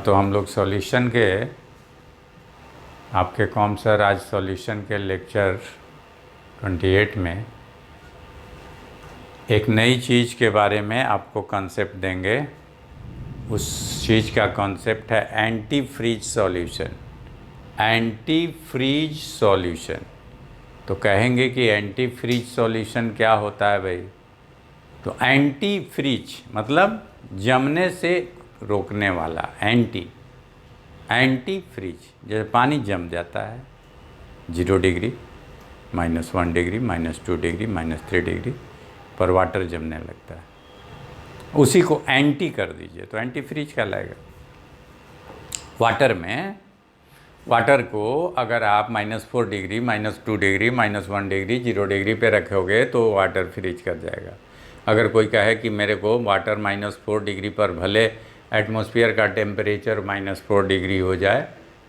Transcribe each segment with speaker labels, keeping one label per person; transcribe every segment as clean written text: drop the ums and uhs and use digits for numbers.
Speaker 1: तो हम लोग सॉल्यूशन के आपके कॉम सर आज सॉल्यूशन के लेक्चर 28 में एक नई चीज़ के बारे में आपको कॉन्सेप्ट देंगे। उस चीज़ का कॉन्सेप्ट है anti freeze solution. Anti freeze solution तो कहेंगे कि एंटी फ्रीज सॉल्यूशन क्या होता है भाई? तो एंटी फ्रीज मतलब जमने से रोकने वाला। एंटी फ्रीज जैसे पानी जम जाता है 0 डिग्री, -1 डिग्री, -2 डिग्री, -3 डिग्री पर वाटर जमने लगता है, उसी को एंटी कर दीजिए तो एंटी फ्रीज कहलाएगा। वाटर को अगर आप -4 डिग्री, -2 डिग्री, -1 डिग्री, 0 डिग्री पे रखोगे तो वाटर फ्रीज कर जाएगा। अगर कोई कहे कि मेरे को वाटर -4 डिग्री पर भले एटमॉस्फेयर का टेम्परेचर -4 डिग्री हो जाए,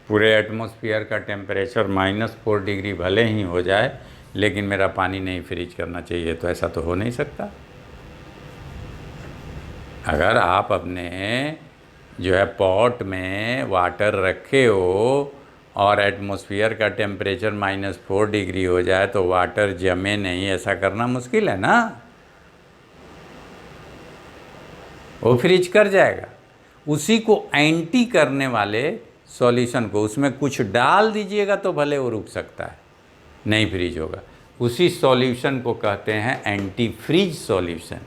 Speaker 1: पूरे एटमॉस्फेयर का टेम्परेचर -4 डिग्री भले ही हो जाए, लेकिन मेरा पानी नहीं फ्रीज करना चाहिए, तो ऐसा तो हो नहीं सकता। अगर आप अपने जो है पॉट में वाटर रखे हो और एटमॉस्फेयर का टेम्परेचर -4 डिग्री हो जाए तो वाटर जमे नहीं, ऐसा करना मुश्किल है ना। वो फ्रीज कर जाएगा। उसी को एंटी करने वाले सॉल्यूशन को उसमें कुछ डाल दीजिएगा तो भले वो रुक सकता है, नहीं फ्रीज होगा। उसी सॉल्यूशन को कहते हैं एंटी फ्रीज सॉल्यूशन।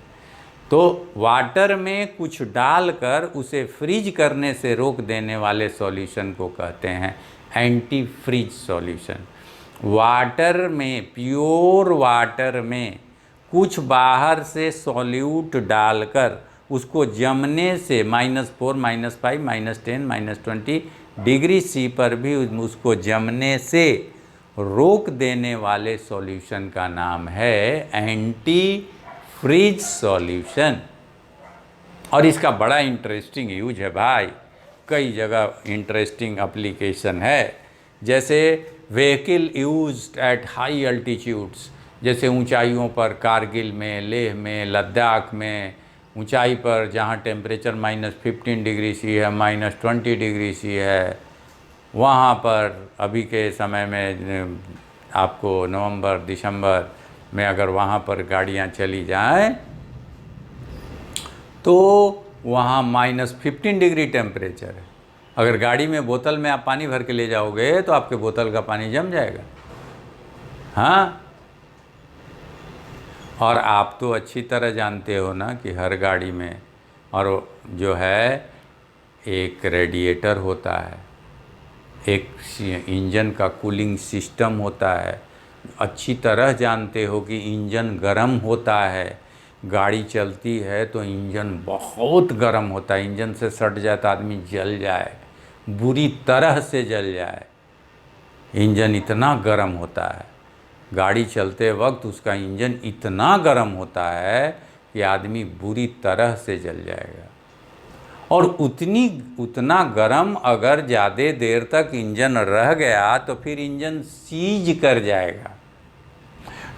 Speaker 1: तो वाटर में कुछ डालकर उसे फ्रीज करने से रोक देने वाले सॉल्यूशन को कहते हैं एंटी फ्रीज सॉल्यूशन। वाटर में, प्योर वाटर में कुछ बाहर से सॉल्यूट डालकर उसको जमने से -4, -5, -10, -20 डिग्री सी पर भी उसको जमने से रोक देने वाले सॉल्यूशन का नाम है एंटी फ्रीज सॉल्यूशन। और इसका बड़ा इंटरेस्टिंग यूज है भाई, कई जगह इंटरेस्टिंग एप्लीकेशन है। जैसे vehicle used at high altitudes, जैसे ऊंचाइयों पर, कारगिल में, लेह में, लद्दाख में, ऊंचाई पर जहाँ टेम्परेचर -15 डिग्री सी है, -20 डिग्री सी है, वहाँ पर अभी के समय में आपको नवंबर दिसंबर में अगर वहाँ पर गाड़ियाँ चली जाएं तो वहाँ -15 डिग्री टेम्परेचर है। अगर गाड़ी में बोतल में आप पानी भर के ले जाओगे तो आपके बोतल का पानी जम जाएगा। हाँ, और आप तो अच्छी तरह जानते हो ना कि हर गाड़ी में और जो है एक रेडिएटर होता है, एक इंजन का कूलिंग सिस्टम होता है। अच्छी तरह जानते हो कि इंजन गर्म होता है, गाड़ी चलती है तो इंजन बहुत गर्म होता है। इंजन से सट जाए तो आदमी जल जाए, बुरी तरह से जल जाए। इंजन इतना गर्म होता है, गाड़ी चलते वक्त उसका इंजन इतना गर्म होता है कि आदमी बुरी तरह से जल जाएगा। और उतना गर्म अगर ज़्यादा देर तक इंजन रह गया तो फिर इंजन सीज कर जाएगा।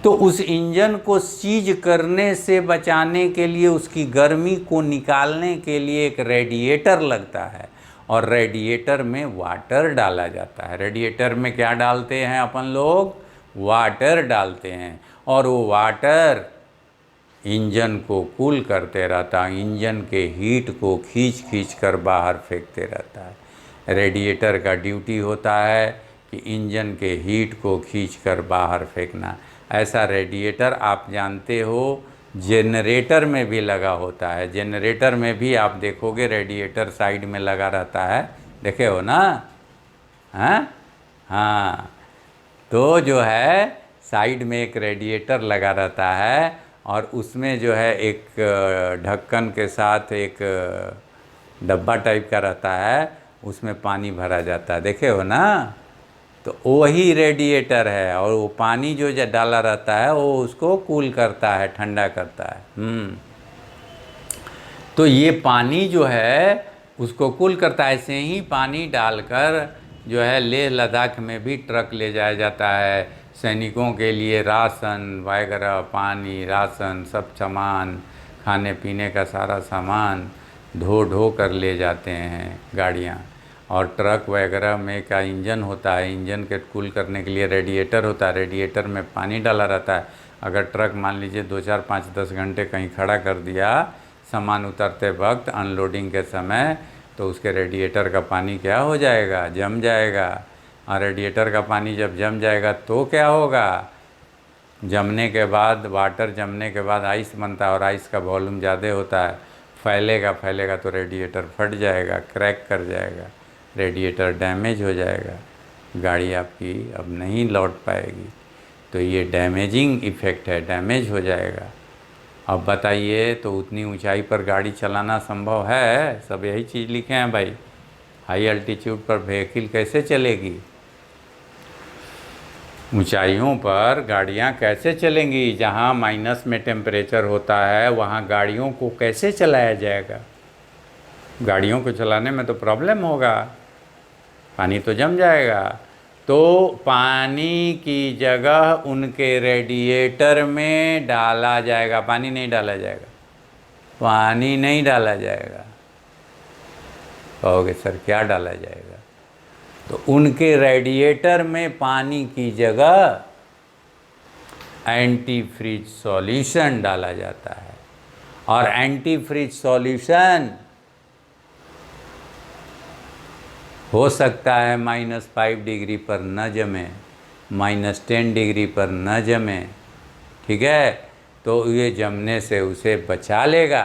Speaker 1: तो उस इंजन को सीज करने से बचाने के लिए, उसकी गर्मी को निकालने के लिए एक रेडिएटर लगता है, और रेडिएटर में वाटर डाला जाता है। रेडिएटर में क्या डालते हैं अपन लोग? वाटर डालते हैं, और वो वाटर इंजन को कूल करते रहता है, इंजन के हीट को खींच खींच कर बाहर फेंकते रहता है। रेडिएटर का ड्यूटी होता है कि इंजन के हीट को खींच कर बाहर फेंकना। ऐसा रेडिएटर आप जानते हो जनरेटर में भी लगा होता है। जनरेटर में भी आप देखोगे रेडिएटर साइड में लगा रहता है, देखे हो ना? हाँ, तो जो है साइड में एक रेडिएटर लगा रहता है, और उसमें जो है एक ढक्कन के साथ एक डब्बा टाइप का रहता है, उसमें पानी भरा जाता है, देखे हो ना? तो वही रेडिएटर है, और वो पानी जो डाला रहता है वो उसको कूल करता है, ठंडा करता है। तो ये पानी जो है उसको कूल करता है। ऐसे ही पानी डालकर जो है लेह लद्दाख में भी ट्रक ले जाया जाता है सैनिकों के लिए, राशन वगैरह, पानी, राशन, सब सामान, खाने पीने का सारा सामान धो ढो कर ले जाते हैं गाड़ियाँ। और ट्रक वगैरह में का इंजन होता है, इंजन के कूल करने के लिए रेडिएटर होता है, रेडिएटर में पानी डाला रहता है। अगर ट्रक मान लीजिए 2 4 5 10 घंटे कहीं खड़ा कर दिया सामान उतरते वक्त अनलोडिंग के समय, तो उसके रेडिएटर का पानी क्या हो जाएगा, जम जाएगा। और रेडिएटर का पानी जब जम जाएगा तो क्या होगा, जमने के बाद वाटर जमने के बाद आइस बनता है, और आइस का वॉल्यूम ज़्यादा होता है, फैलेगा तो रेडिएटर फट जाएगा, क्रैक कर जाएगा, रेडिएटर डैमेज हो जाएगा, गाड़ी आपकी अब नहीं लौट पाएगी। तो ये डैमेजिंग इफ़ेक्ट है, डैमेज हो जाएगा। अब बताइए, तो उतनी ऊंचाई पर गाड़ी चलाना संभव है? सब यही चीज़ लिखे हैं भाई, हाई अल्टीट्यूड पर व्हीकल कैसे चलेगी, ऊंचाइयों पर गाड़ियां कैसे चलेंगी? जहां माइनस में टेम्परेचर होता है वहां गाड़ियों को कैसे चलाया जाएगा? गाड़ियों को चलाने में तो प्रॉब्लम होगा, पानी तो जम जाएगा। तो पानी की जगह उनके रेडिएटर में डाला जाएगा, पानी नहीं डाला जाएगा, पानी नहीं डाला जाएगा। कहोगे सर क्या डाला जाएगा? तो उनके रेडिएटर में पानी की जगह एंटी फ्रीज सॉल्यूशन डाला जाता है। और एंटी फ्रीज सॉल्यूशन हो सकता है -5 डिग्री पर न जमे, -10 डिग्री पर न जमे, ठीक है? तो ये जमने से उसे बचा लेगा।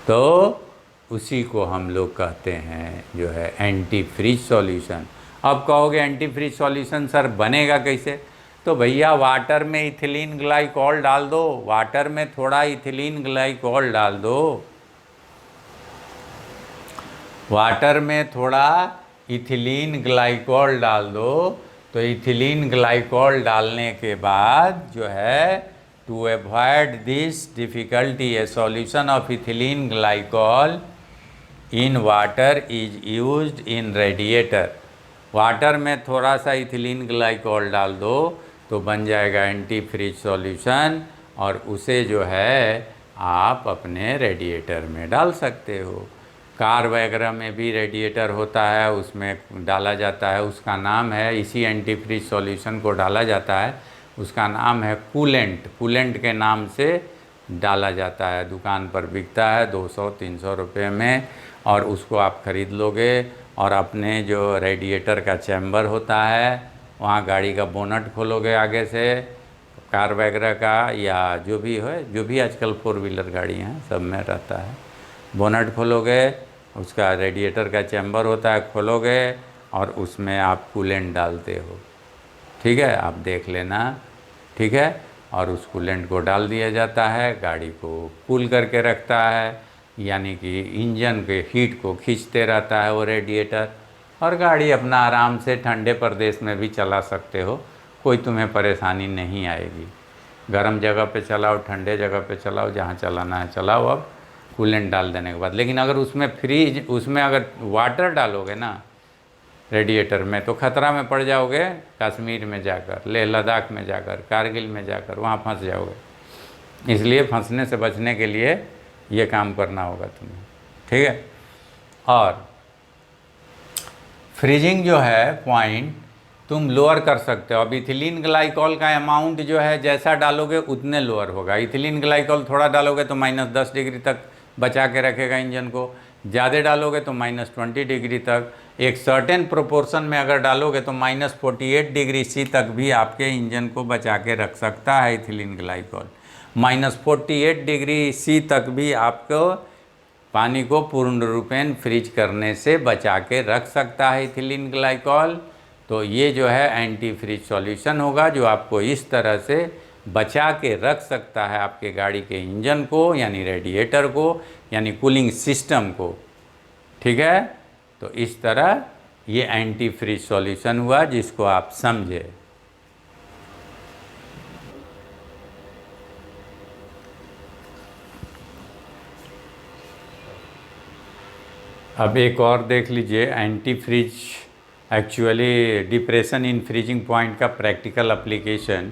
Speaker 1: तो उसी को हम लोग कहते हैं जो है एंटी फ्रीज सॉल्यूशन। अब कहोगे एंटी फ्रीज सॉल्यूशन सर बनेगा कैसे? तो भैया वाटर में इथिलीन ग्लाइकॉल डाल दो, वाटर में थोड़ा इथिलीन ग्लाइकॉल डाल दो, वाटर में थोड़ा इथिलीन ग्लाइकॉल डाल दो। तो इथिलीन ग्लाइकॉल डालने के बाद जो है, to avoid this difficulty a solution of ethylene glycol in water is used in radiator. Water में थोड़ा सा इथिलीन ग्लाइकॉल डाल दो तो बन जाएगा एंटी फ्रीज सॉल्यूशन, और उसे जो है आप अपने रेडिएटर में डाल सकते हो। कार वगैरह में भी रेडिएटर होता है, उसमें डाला जाता है, उसका नाम है, इसी एंटी फ्रीज सॉल्यूशन को डाला जाता है, उसका नाम है कूलेंट। कूलेंट के नाम से डाला जाता है, दुकान पर बिकता है 200-300 रुपये में, और उसको आप ख़रीद लोगे और अपने जो रेडिएटर का चैम्बर होता है वहाँ गाड़ी का बोनट खोलोगे आगे से, कार वगैरह का या जो भी है, जो भी आजकल 4 व्हीलर गाड़ियाँ हैं सब में रहता है, बोनट खोलोगे, उसका रेडिएटर का चैम्बर होता है, खोलोगे और उसमें आप कूलेंट डालते हो, ठीक है? आप देख लेना, ठीक है? और उस कूलेंट को डाल दिया जाता है, गाड़ी को कूल करके रखता है, यानी कि इंजन के हीट को खींचते रहता है वो रेडिएटर, और गाड़ी अपना आराम से ठंडे प्रदेश में भी चला सकते हो, कोई तुम्हें परेशानी नहीं आएगी। गर्म जगह पे चलाओ, ठंडे जगह पे चलाओ, जहाँ चलाना है चलाओ अब कूलेंट डाल देने के बाद। लेकिन अगर उसमें अगर वाटर डालोगे ना रेडिएटर में, तो ख़तरा में पड़ जाओगे, कश्मीर में जाकर, लेह लद्दाख में जाकर, कारगिल में जाकर वहाँ फंस जाओगे। इसलिए फंसने से बचने के लिए ये काम करना होगा तुम्हें, ठीक है? और फ्रीजिंग जो है पॉइंट तुम लोअर कर सकते हो। अब इथिलीन ग्लाइकॉल का अमाउंट जो है जैसा डालोगे उतने लोअर होगा। इथिलीन ग्लाइकॉल थोड़ा डालोगे तो -10 डिग्री तक बचा के रखेगा इंजन को, ज़्यादा डालोगे तो -20 डिग्री तक, एक सर्टेन प्रोपोर्शन में अगर डालोगे तो -48 डिग्री सी तक भी आपके इंजन को बचा के रख सकता है इथिलीन ग्लाइकॉल। -48 डिग्री सी तक भी आपको पानी को पूर्ण रूपेण फ्रीज करने से बचा के रख सकता है इथिलीन ग्लाइकॉल। तो ये जो है एंटी फ्रीज सॉल्यूशन होगा, जो आपको इस तरह से बचा के रख सकता है आपके गाड़ी के इंजन को, यानी रेडिएटर को, यानी कूलिंग सिस्टम को, ठीक है? तो इस तरह ये एंटी फ्रीज सॉल्यूशन हुआ जिसको आप समझे। अब एक और देख लीजिए, anti freeze actually depression in freezing point का प्रैक्टिकल एप्लीकेशन।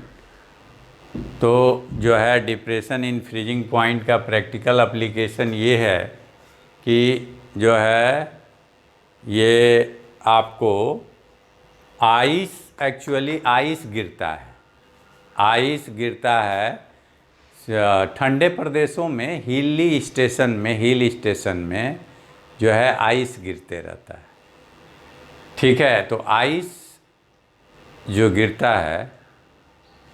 Speaker 1: तो जो है डिप्रेशन इन फ्रीजिंग पॉइंट का प्रैक्टिकल एप्लीकेशन ये है कि जो है ये आपको आइस, एक्चुअली आइस गिरता है, आइस गिरता है ठंडे प्रदेशों में, हिल स्टेशन में जो है आइस गिरते रहता है। ठीक है, तो आइस जो गिरता है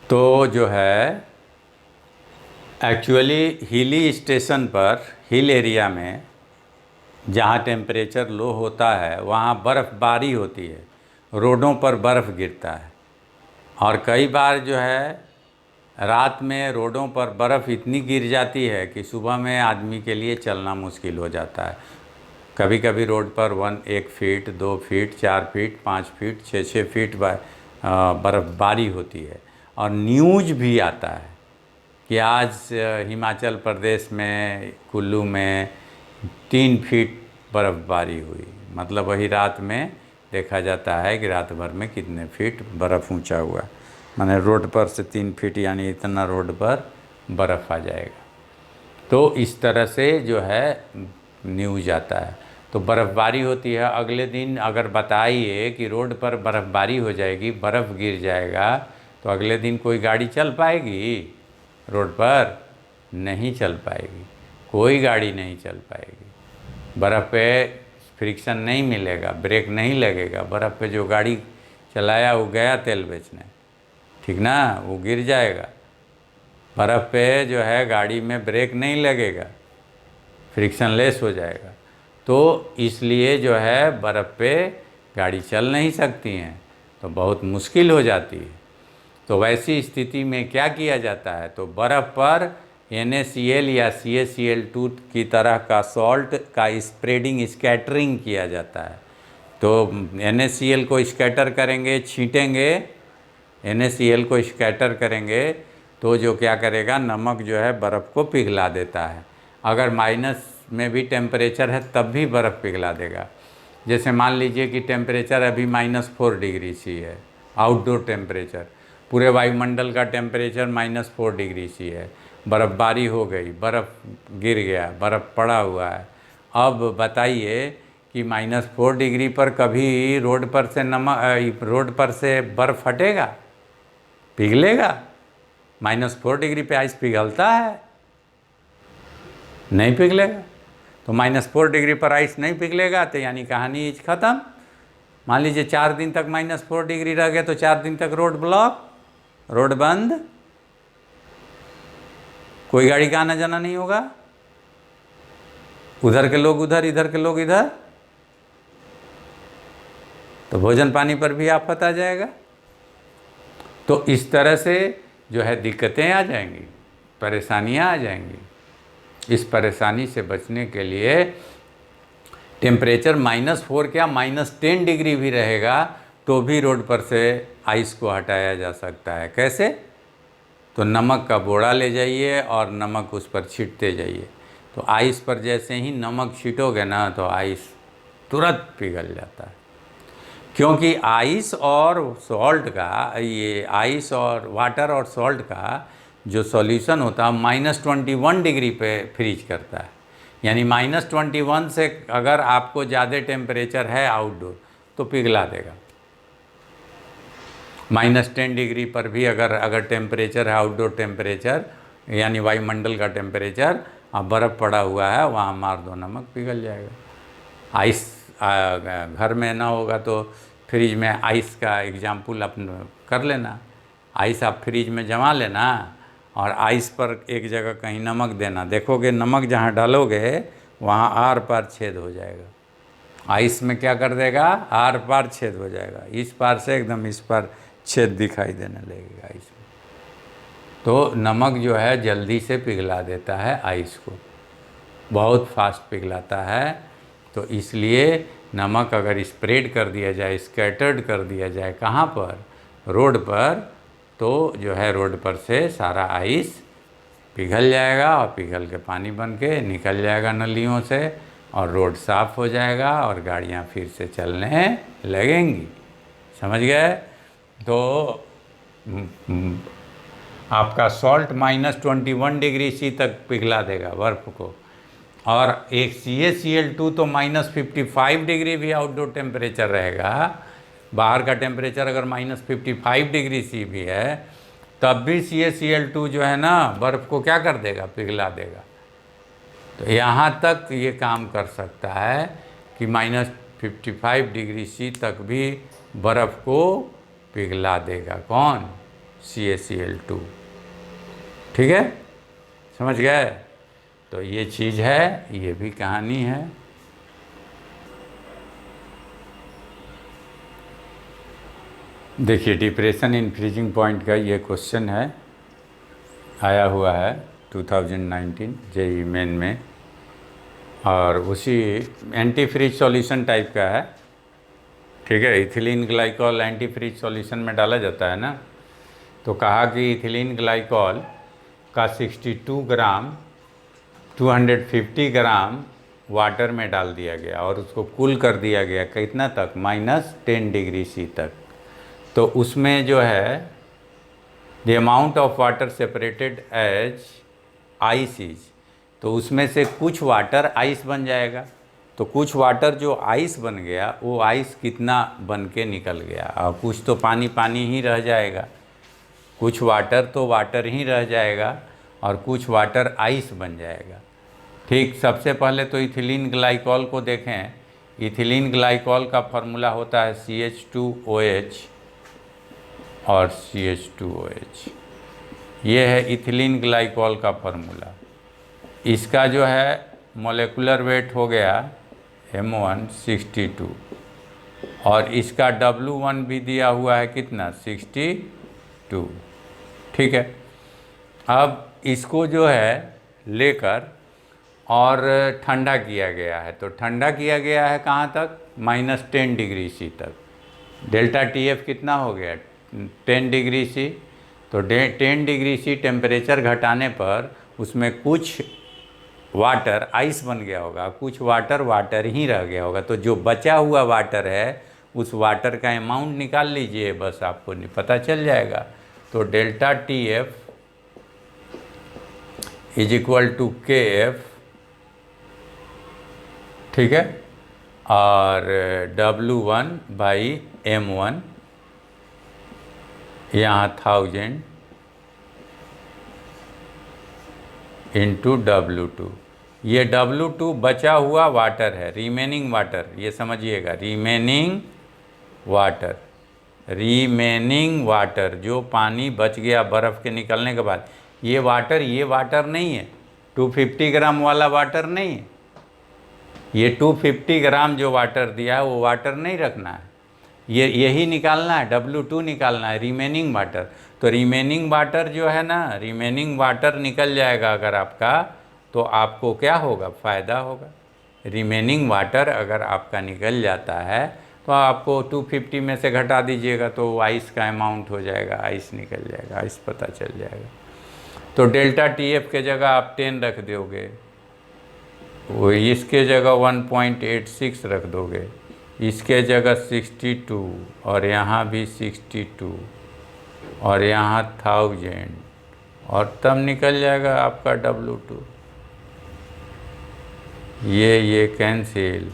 Speaker 1: तो जो है एक्चुअली हिली स्टेशन पर, हिल एरिया में जहाँ टेम्परेचर लो होता है वहाँ बर्फ़बारी होती है, रोडों पर बर्फ़ गिरता है। और कई बार जो है रात में रोडों पर बर्फ़ इतनी गिर जाती है कि सुबह में आदमी के लिए चलना मुश्किल हो जाता है। कभी कभी रोड पर 1 feet, 2 feet, 4 feet, 5 feet, 6 feet बर्फ़बारी होती है। और न्यूज़ भी आता है कि आज हिमाचल प्रदेश में कुल्लू में 3 फीट बर्फ़बारी हुई। मतलब वही रात में देखा जाता है कि रात भर में कितने फीट बर्फ़ ऊंचा हुआ, माने रोड पर से 3 फीट, यानी इतना रोड पर बर्फ़ आ जाएगा। तो इस तरह से जो है न्यूज़ आता है। तो बर्फ़बारी होती है, अगले दिन अगर बताइए कि रोड पर बर्फ़बारी हो जाएगी, बर्फ़ गिर जाएगा, तो अगले दिन कोई गाड़ी चल पाएगी रोड पर? नहीं चल पाएगी, कोई गाड़ी नहीं चल पाएगी। बर्फ़ पे फ्रिक्शन नहीं मिलेगा, ब्रेक नहीं लगेगा। बर्फ़ पे जो गाड़ी चलाया वो गया तेल बेचने, ठीक ना, वो गिर जाएगा। बर्फ़ पे जो है गाड़ी में ब्रेक नहीं लगेगा, फ्रिक्शन लेस हो जाएगा। तो इसलिए जो है बर्फ़ पे गाड़ी चल नहीं सकती हैं, तो बहुत मुश्किल हो जाती है। तो वैसी स्थिति में क्या किया जाता है, तो बर्फ़ पर NaCl या CaCl2 की तरह का सॉल्ट का स्प्रेडिंग, स्कैटरिंग किया जाता है। तो NaCl को स्कैटर करेंगे, छींटेंगे, NaCl को स्कैटर करेंगे तो जो क्या करेगा, नमक जो है बर्फ़ को पिघला देता है। अगर माइनस में भी टेम्परेचर है तब भी बर्फ़ पिघला देगा। जैसे मान लीजिए कि टेम्परेचर अभी -4 डिग्री सी है, आउटडोर टेम्परेचर, पूरे वायुमंडल का टेम्परेचर -4 डिग्री सी है, बर्फ़बारी हो गई, बर्फ़ गिर गया, बर्फ़ पड़ा हुआ है। अब बताइए कि -4 डिग्री पर कभी रोड पर से बर्फ़ हटेगा, पिघलेगा? -4 डिग्री पे आइस पिघलता है? नहीं पिघलेगा। तो -4 डिग्री पर आइस नहीं पिघलेगा तो यानी कहानी ख़त्म। मान लीजिए 4 दिन तक -4 डिग्री रह गए तो 4 दिन तक रोड ब्लॉक, रोड बंद, कोई गाड़ी का आना जाना नहीं होगा, उधर के लोग उधर, इधर के लोग इधर, तो भोजन पानी पर भी आफत आ जाएगा। तो इस तरह से जो है दिक्कतें आ जाएंगी, परेशानियां आ जाएंगी। इस परेशानी से बचने के लिए टेम्परेचर -4 क्या -10 डिग्री भी रहेगा तो भी रोड पर से आइस को हटाया जा सकता है। कैसे? तो नमक का बोरा ले जाइए और नमक उस पर छींटते जाइए। तो आइस पर जैसे ही नमक छींटोगे ना तो आइस तुरंत पिघल जाता है। क्योंकि आइस और सॉल्ट का, ये आइस और वाटर और सॉल्ट का जो सॉल्यूशन होता है -21 डिग्री पे फ्रीज करता है। यानी -21 से अगर आपको ज़्यादा टेम्परेचर है आउटडोर तो पिघला देगा। -10 डिग्री पर भी अगर टेम्परेचर है, आउटडोर टेम्परेचर यानी वायुमंडल का टेम्परेचर, अब बर्फ़ पड़ा हुआ है, वहाँ मार दो, नमक पिघल जाएगा। आइस घर में ना होगा तो फ्रिज में आइस का एग्जाम्पल अपन कर लेना। आइस आप फ्रिज में जमा लेना और आइस पर एक जगह कहीं नमक देना, देखोगे नमक जहाँ डालोगे वहाँ आर पार छेद हो जाएगा। आइस में क्या कर देगा, आर पार छेद हो जाएगा, इस पार से एकदम इस पार छेद दिखाई देने लगेगा आइस में। तो नमक जो है जल्दी से पिघला देता है आइस को, बहुत फास्ट पिघलाता है। तो इसलिए नमक अगर स्प्रेड कर दिया जाए, स्कैटर्ड कर दिया जाए, कहाँ पर, रोड पर, तो जो है रोड पर से सारा आइस पिघल जाएगा और पिघल के पानी बन के निकल जाएगा नलियों से और रोड साफ़ हो जाएगा और गाड़ियाँ फिर से चलने लगेंगी। समझ गए? तो आपका सॉल्ट -21°C तक पिघला देगा बर्फ़ को। और एक CaCl2 तो -55 भी आउटडोर टेम्परेचर रहेगा। बाहर का टेम्परेचर अगर -55°C भी है तब भी CaCl2 जो है ना बर्फ़ को क्या कर देगा, पिघला देगा। तो यहाँ तक ये काम कर सकता है कि -55°C तक भी बर्फ़ को पिघला देगा। कौन? CaCl2। ठीक है, समझ गए? तो ये चीज़ है, ये भी कहानी है। देखिए डिप्रेशन इन फ्रीजिंग पॉइंट का ये क्वेश्चन है, आया हुआ है 2019 जेईई मेन में, और उसी एंटी फ्रीज सॉल्यूशन टाइप का है। ठीक है, ethylene glycol anti freeze solution में डाला जाता है ना। तो कहा कि इथिलीन ग्लाइकॉल का 62 ग्राम 250 ग्राम वाटर में डाल दिया गया और उसको कूल कर दिया गया कितना तक, -10°C तक। तो उसमें जो है the amount of water separated as ice is, तो उसमें से कुछ वाटर आइस बन जाएगा। तो कुछ वाटर जो आइस बन गया वो आइस कितना बन के निकल गया, और कुछ तो पानी पानी ही रह जाएगा, कुछ वाटर तो वाटर ही रह जाएगा और कुछ वाटर आइस बन जाएगा। ठीक, सबसे पहले तो इथिलीन ग्लाइकॉल को देखें। इथिलीन ग्लाइकॉल का फार्मूला होता है CH2OH और CH2OH। ये है इथिलीन ग्लाइकॉल का फार्मूला। इसका जो है मोलेकुलर वेट हो गया M1 62, और इसका W1 भी दिया हुआ है कितना, 62। ठीक है, अब इसको जो है लेकर और ठंडा किया गया है। तो ठंडा किया गया है कहाँ तक, -10°C तक। डेल्टा TF कितना हो गया, 10°C। तो 10°C टेम्परेचर घटाने पर उसमें कुछ वाटर आइस बन गया होगा, कुछ वाटर वाटर ही रह गया होगा। तो जो बचा हुआ वाटर है उस वाटर का अमाउंट निकाल लीजिए, बस आपको पता चल जाएगा। तो डेल्टा TF = KF, ठीक है, और W1/M1 यहाँ 1000 × W2। ये W2 बचा हुआ वाटर है, रिमेनिंग वाटर, ये समझिएगा, रिमेनिंग वाटर जो पानी बच गया बर्फ़ के निकलने के बाद। ये वाटर नहीं है, 250 ग्राम वाला वाटर नहीं है। ये 250 ग्राम जो वाटर दिया है वो वाटर नहीं रखना है, यही निकालना है, W2 निकालना है, रिमेनिंग वाटर। तो रिमेनिंग वाटर जो है ना, रिमेनिंग वाटर निकल जाएगा अगर आपका, तो आपको क्या होगा, फ़ायदा होगा। रिमेनिंग वाटर अगर आपका निकल जाता है तो आपको 250 में से घटा दीजिएगा तो आइस का अमाउंट हो जाएगा, आइस निकल जाएगा, आइस पता चल जाएगा। तो डेल्टा TF के जगह आप 10 रख दोगे, वो इसके जगह 1.86 रख दोगे, इसके जगह 62, और यहाँ भी 62, और यहाँ 1000, और तब निकल जाएगा आपका W2। ये कैंसिल,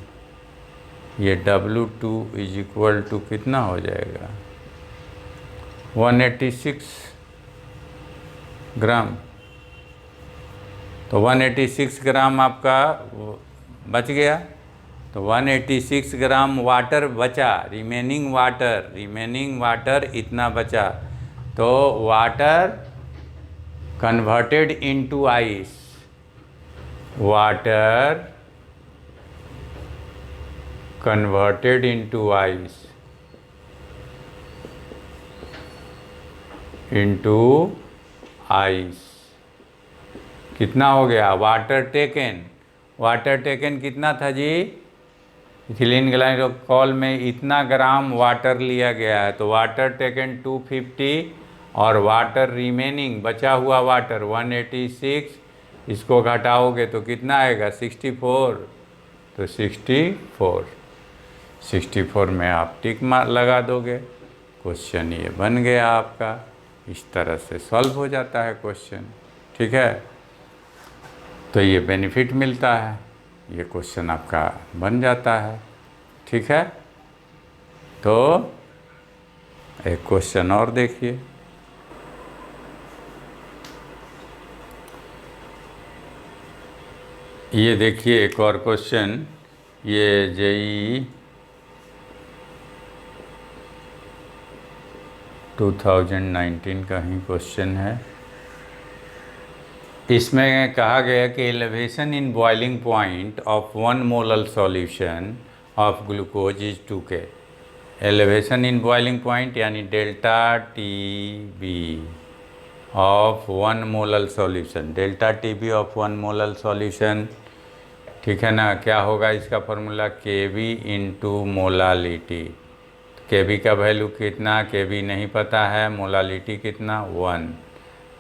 Speaker 1: ये W2 = कितना हो जाएगा, 186 ग्राम। तो 186 ग्राम आपका बच गया। तो 186 ग्राम वाटर बचा, रिमेनिंग वाटर इतना बचा। तो water converted into ice, into ice कितना हो गया, वाटर टेकन कितना था जी, इथिलीन ग्लाइकॉल में इतना ग्राम वाटर लिया गया है। तो वाटर टेकन 250, और वाटर रिमेनिंग बचा हुआ वाटर 186, इसको घटाओगे तो कितना आएगा, 64। तो 64 में आप टिक मार्क लगा दोगे, क्वेश्चन ये बन गया आपका। इस तरह से सॉल्व हो जाता है क्वेश्चन। ठीक है, तो ये बेनिफिट मिलता है, ये क्वेश्चन आपका बन जाता है। ठीक है, तो एक क्वेश्चन और देखिए। ये देखिए एक और क्वेश्चन, ये जेईई 2019 का ही क्वेश्चन है। इसमें कहा गया कि elevation in boiling point of 1 molar solution of glucose is 2K। Elevation in boiling point यानी delta T B of 1 molar solution, delta T B of 1 molar solution. ठीक है ना, क्या होगा इसका formula, K V into molality. K V का value कितना, K we नहीं पता है, मोलालिटी कितना 1,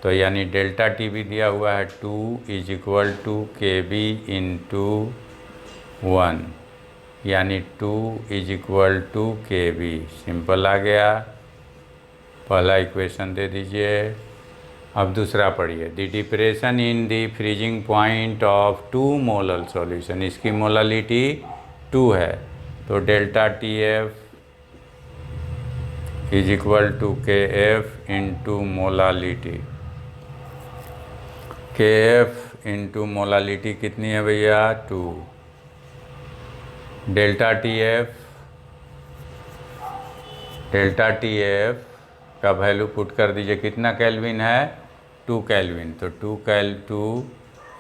Speaker 1: तो यानी डेल्टा टी बी दिया हुआ है 2 is equal to K B into 1, यानी 2 is equal to K B. Simple आ गया, पहला इक्वेशन दे दीजिए। अब दूसरा पढ़िए, the depression in the freezing point of 2 molar solution, इसकी मोलालिटी 2 है, तो delta T F is equal to K F into molality. K F into molality कितनी है भैया, 2। डेल्टा टी एफ का वैल्यू पुट कर दीजिए, कितना केल्विन है, 2 केल्विन, तो 2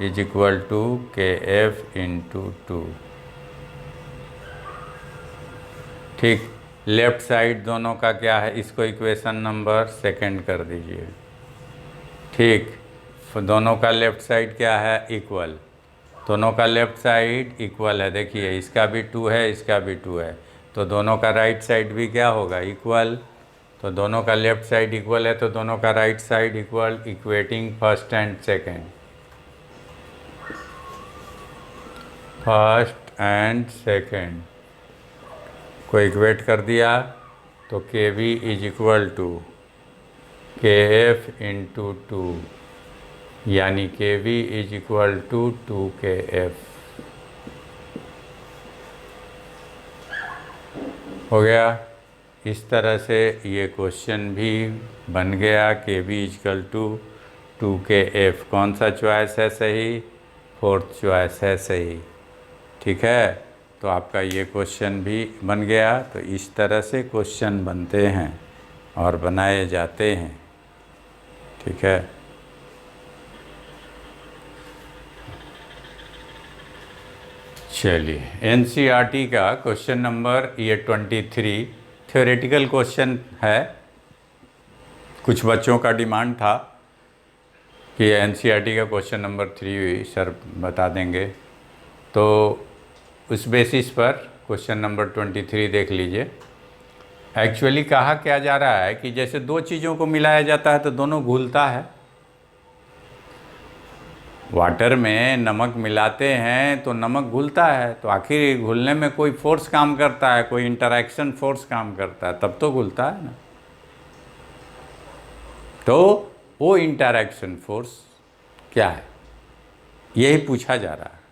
Speaker 1: is equal to K F into 2। ठीक, लेफ्ट साइड दोनों का क्या है, इसको इक्वेशन नंबर 2 कर दीजिए। ठीक, दोनों का लेफ्ट साइड क्या है, इक्वल, दोनों का लेफ्ट साइड इक्वल है। देखिए इसका भी 2 है, इसका भी 2 है, तो दोनों का राइट साइड भी क्या होगा, इक्वल। तो दोनों का लेफ्ट साइड इक्वल है, तो दोनों का right side equal, equating first and second, first and second को इक्वेट कर दिया, तो के we is equal to K F into 2, यानी के we is equal to 2KF। हो गया, इस तरह से ये क्वेश्चन भी बन गया, के वी इजकल टू 2KF। कौन सा चॉइस है सही, 4th चॉइस है सही। ठीक है, तो आपका ये क्वेश्चन भी बन गया। तो इस तरह से क्वेश्चन बनते हैं और बनाए जाते हैं। ठीक है, चलिए एनसीईआरटी का क्वेश्चन नंबर ये 23 थ्योरेटिकल क्वेश्चन है। कुछ बच्चों का डिमांड था कि एनसीईआरटी का क्वेश्चन नंबर 3 सर बता देंगे, तो उस बेसिस पर क्वेश्चन नंबर 23 देख लीजिए। एक्चुअली कहा क्या जा रहा है कि जैसे दो चीज़ों को मिलाया जाता है तो दोनों घुलता है। वाटर में नमक मिलाते हैं तो नमक घुलता है, तो आखिर घुलने में कोई फोर्स काम करता है, कोई इंटरैक्शन फोर्स काम करता है, तब तो घुलता है ना। तो वो इंटरैक्शन फोर्स क्या है, यही पूछा जा रहा है।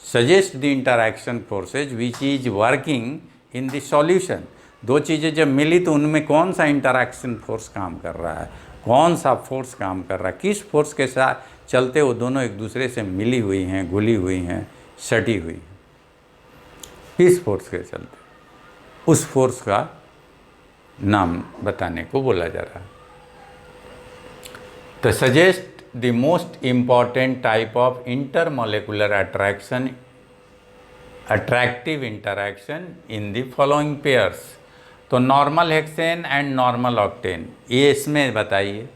Speaker 1: Suggest the interaction forces which is working in the solution. दो चीज़ें जब मिली तो उनमें कौन सा इंटरैक्शन फोर्स काम कर रहा है, कौन सा फोर्स काम कर रहा है, किस फोर्स के साथ चलते वो दोनों एक दूसरे से मिली हुई हैं, घुली हुई हैं, सटी हुई हैं, किस फोर्स के चलते, उस फोर्स का नाम बताने को बोला जा रहा है। तो suggest the most important type of intermolecular attraction, attractive interaction in the following pairs. तो normal hexane and normal octane, ये इसमें बताइए।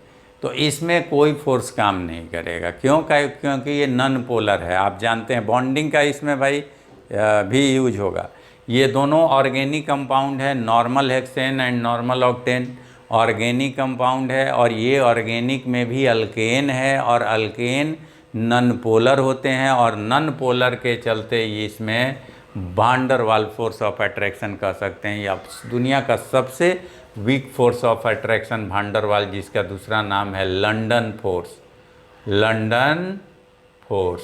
Speaker 1: तो इसमें कोई फोर्स काम नहीं करेगा, क्योंकि ये नॉन पोलर है। आप जानते हैं बॉन्डिंग का इसमें भाई भी यूज होगा। ये दोनों ऑर्गेनिक कंपाउंड है, normal hexane and normal octane organic compound है, और ये ऑर्गेनिक में भी अल्केन है, और अल्केन नॉन पोलर होते हैं, और नॉन पोलर के चलते इसमें वान डर वाल फोर्स ऑफ अट्रैक्शन कह सकते हैं, या दुनिया का सबसे वीक फोर्स ऑफ अट्रैक्शन वान डर वाल, जिसका दूसरा नाम है लंदन फोर्स। लंदन फोर्स,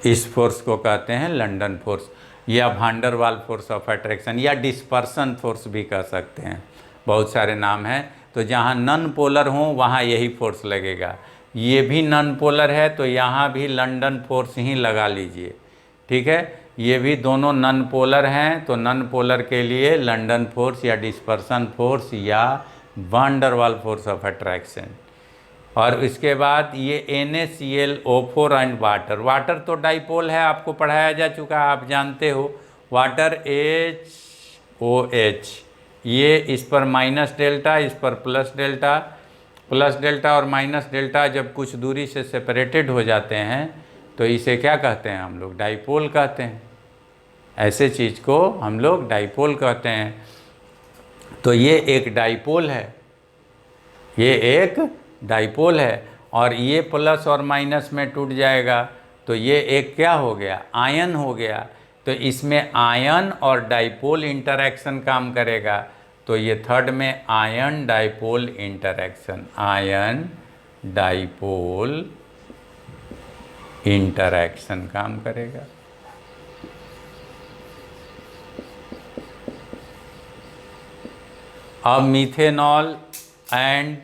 Speaker 1: इस फोर्स को कहते हैं लंदन फोर्स, या वान डर वाल फोर्स ऑफ अट्रैक्शन, या डिस्पर्सन फोर्स भी कह सकते हैं। बहुत सारे नाम हैं। तो जहाँ नॉन पोलर हो वहाँ यही फोर्स लगेगा। ये भी नॉन पोलर है तो यहाँ भी लंदन फोर्स ही लगा लीजिए, ठीक है। ये भी दोनों नॉन पोलर हैं तो नॉन पोलर के लिए लंदन फोर्स या डिस्पर्सन फोर्स या वान डर वाल फोर्स ऑफ अट्रैक्शन। और इसके बाद ये NaClO4 एंड वाटर। वाटर तो डाइपोल है, आपको पढ़ाया जा चुका है, आप जानते हो। वाटर HOH, ये इस पर माइनस डेल्टा, इस पर प्लस डेल्टा। प्लस डेल्टा और माइनस डेल्टा जब कुछ दूरी से सेपरेटेड हो जाते हैं तो इसे क्या कहते हैं हम लोग? डाइपोल कहते हैं। ऐसे चीज़ को हम लोग डाइपोल कहते हैं। तो ये एक डाइपोल है, ये एक डाइपोल है। और ये प्लस और माइनस में टूट जाएगा तो ये एक क्या हो गया? आयन हो गया। तो इसमें आयन और डाइपोल इंटरैक्शन काम करेगा। तो ये थर्ड में ion dipole interaction, ion dipole interaction काम करेगा। अब methanol and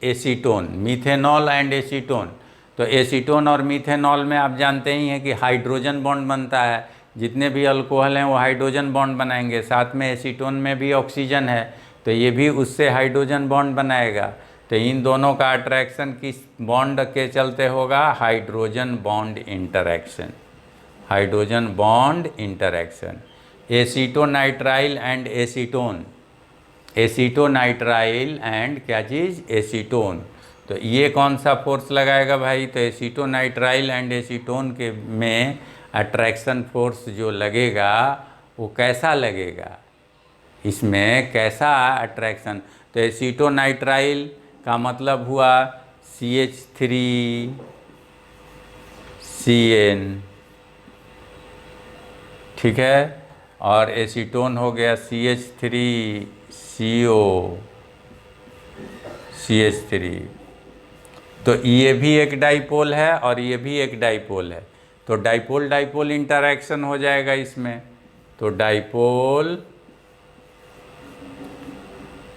Speaker 1: acetone, methanol and acetone. तो एसीटोन और मीथेनॉल में आप जानते ही हैं कि हाइड्रोजन बॉन्ड बनता है। जितने भी अल्कोहल हैं वो हाइड्रोजन बॉन्ड बनाएंगे। साथ में एसीटोन में भी ऑक्सीजन है तो ये भी उससे हाइड्रोजन बॉन्ड बनाएगा। तो इन दोनों का अट्रैक्शन किस बॉन्ड के चलते होगा? Hydrogen bond interaction, hydrogen bond interaction. Acetonitrile and acetone, acetonitrile and क्या चीज़? एसीटोन। तो ये कौन सा फोर्स लगाएगा भाई? तो एसीटोनाइट्राइल एंड एसीटोन के में अट्रैक्शन फोर्स जो लगेगा वो कैसा लगेगा? इसमें कैसा अट्रैक्शन? तो एसीटोनाइट्राइल का मतलब हुआ CH3CN, ठीक है। और एसीटोन हो गया CH3CO, CH3। तो ये भी एक डाइपोल है और ये भी एक डाइपोल है। तो डाइपोल डाइपोल इंटरैक्शन हो जाएगा इसमें। तो डाइपोल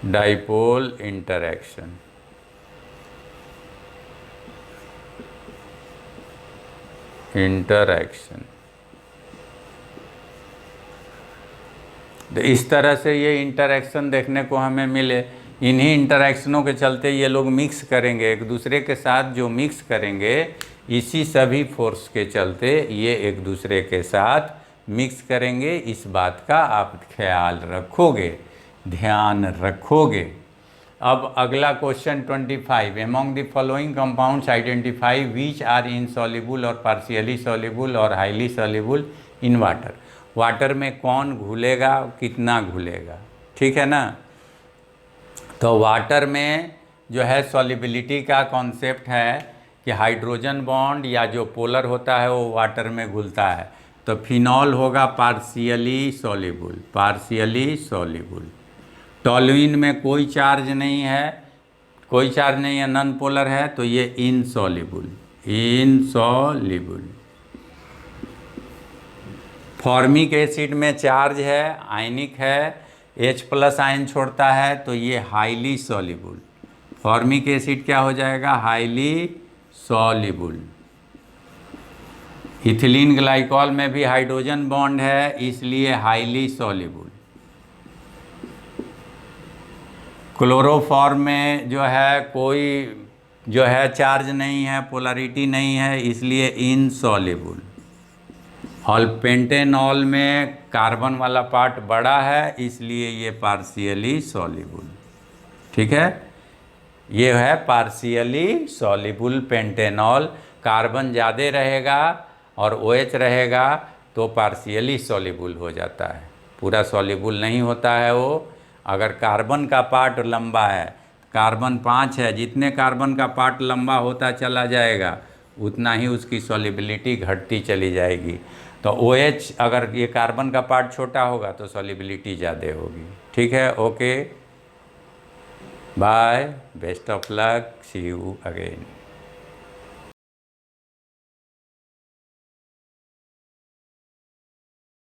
Speaker 1: डाइपोल इंटरैक्शन, इंटरैक्शन। तो इस तरह से ये इंटरैक्शन देखने को हमें मिले। इन्हीं इंटरैक्शनों के चलते ये लोग मिक्स करेंगे एक दूसरे के साथ, जो मिक्स करेंगे इसी सभी फोर्स के चलते ये एक दूसरे के साथ मिक्स करेंगे। इस बात का आप ख्याल रखोगे, ध्यान रखोगे। अब अगला question 25, among the following compounds identify which are insoluble और पार्शियली सॉल्युबल और highly soluble in water. Water में कौन घुलेगा, कितना घुलेगा, ठीक है ना। तो वाटर में जो है सॉल्युबिलिटी का कॉन्सेप्ट है कि हाइड्रोजन बॉन्ड या जो पोलर होता है वो वाटर में घुलता है। तो फिनॉल होगा partially soluble, partially soluble. Toluene में कोई चार्ज नहीं है, कोई चार्ज नहीं है, नॉन पोलर है, तो ये इनसॉल्युबल, इनसॉल्युबल। फॉर्मिक एसिड में चार्ज है, आयनिक है, H+ आयन छोड़ता है, तो ये हाईली सॉल्युबल। फॉर्मिक एसिड क्या हो जाएगा? Highly soluble. इथिलीन ग्लाइकॉल में भी हाइड्रोजन बॉन्ड है, इसलिए हाईली सॉल्युबल। क्लोरोफॉर्म में जो है कोई जो है चार्ज नहीं है, पोलरिटी नहीं है, इसलिए इनसॉल्युबल। और पेंटेनॉल में कार्बन वाला पार्ट बड़ा है, इसलिए ये पार्शियली सॉल्युबल, ठीक है। ये है पार्शियली सॉल्युबल पेंटेनॉल। कार्बन ज़्यादा रहेगा और OH रहेगा तो पार्शियली सॉल्युबल हो जाता है, पूरा सॉल्युबल नहीं होता है वो। अगर कार्बन का पार्ट लंबा है, कार्बन 5 है, जितने कार्बन का पार्ट लंबा होता चला जाएगा उतना ही उसकी सॉल्युबिलिटी घटती चली जाएगी। तो OH अगर ये कार्बन का पार्ट छोटा होगा तो सॉल्युबिलिटी ज़्यादा होगी। ठीक है, okay, bye, best of luck, see you again.